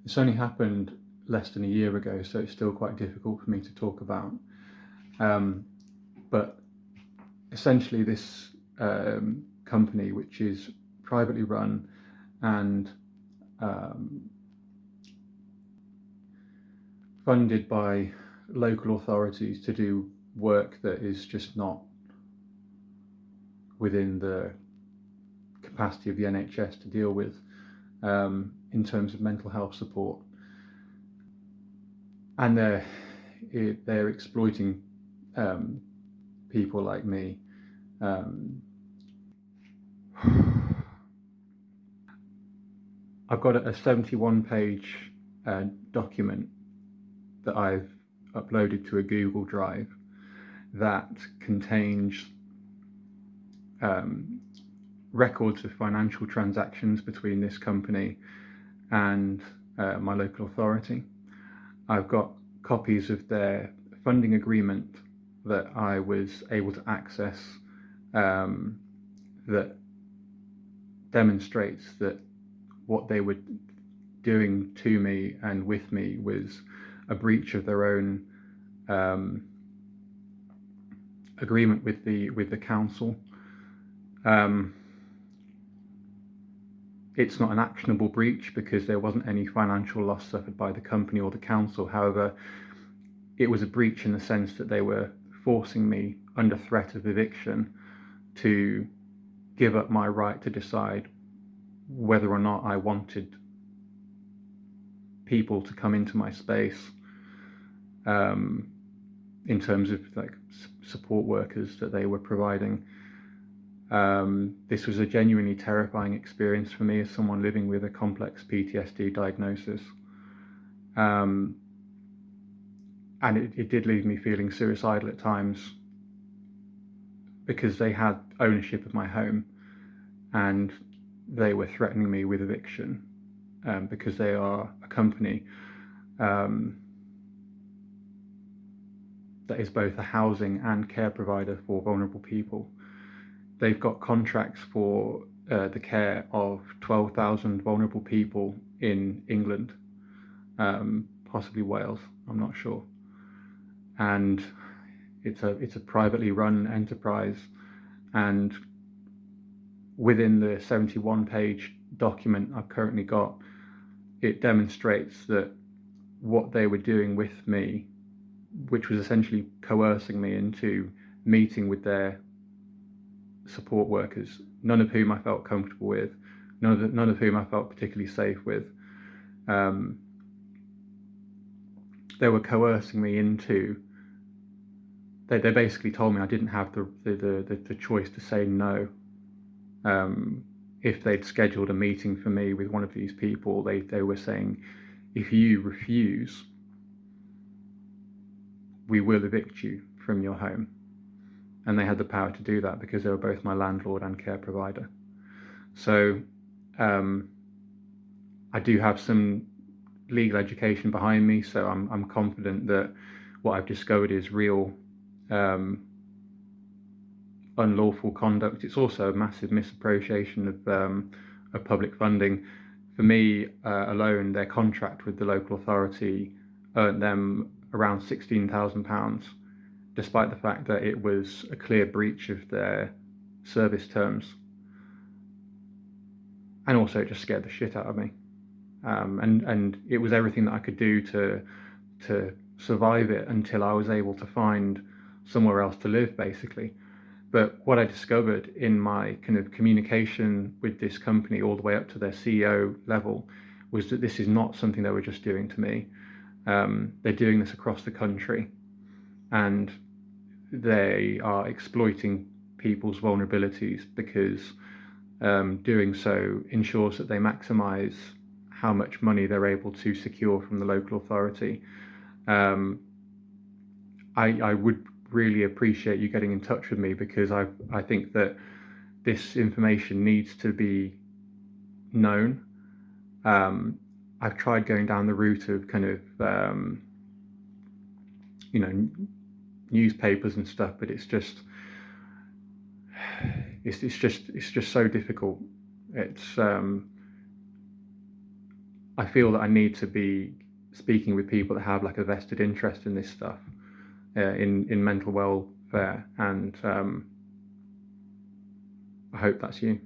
This only happened less than a year ago, so it's still quite difficult for me to talk about. But essentially this company, which is privately run and funded by local authorities to do work that is just not within the capacity of the NHS to deal with in terms of mental health support. And they're exploiting people like me. I've got a 71-page document that I've uploaded to a Google Drive that contains records of financial transactions between this company and my local authority. I've got copies of their funding agreement that I was able to access that demonstrates that what they were doing to me and with me was a breach of their own agreement with the council. It's not an actionable breach because there wasn't any financial loss suffered by the company or the council. However, it was a breach in the sense that they were forcing me under threat of eviction to give up my right to decide whether or not I wanted people to come into my space in terms of like support workers that they were providing. This was a genuinely terrifying experience for me as someone living with a complex PTSD diagnosis. And it did leave me feeling suicidal at times because they had ownership of my home and they were threatening me with eviction because they are a company that is both a housing and care provider for vulnerable people. They've got contracts for the care of 12,000 vulnerable people in England, possibly Wales, I'm not sure. And it's a privately run enterprise, and within the 71-page document I've currently got, it demonstrates that what they were doing with me, which was essentially coercing me into meeting with their support workers, none of whom I felt comfortable with, none of whom I felt particularly safe with. They were coercing me into. They basically told me I didn't have the choice to say no. If they'd scheduled a meeting for me with one of these people, they were saying, if you refuse, we will evict you from your home. And they had the power to do that because they were both my landlord and care provider. So I do have some legal education behind me, so I'm confident that what I've discovered is real unlawful conduct. It's also a massive misappropriation of public funding. For me alone, their contract with the local authority earned them around £16,000, despite the fact that it was a clear breach of their service terms. And also it just scared the shit out of me. And it was everything that I could do to survive it until I was able to find somewhere else to live, basically. But what I discovered in my kind of communication with this company all the way up to their CEO level was that this is not something they were just doing to me. They're doing this across the country, and they are exploiting people's vulnerabilities because doing so ensures that they maximize how much money they're able to secure from the local authority. I would really appreciate you getting in touch with me because I think that this information needs to be known. I've tried going down the route of kind of newspapers and stuff, but it's just so difficult. It's I feel that I need to be speaking with people that have like a vested interest in this stuff, in mental welfare, and I hope that's you.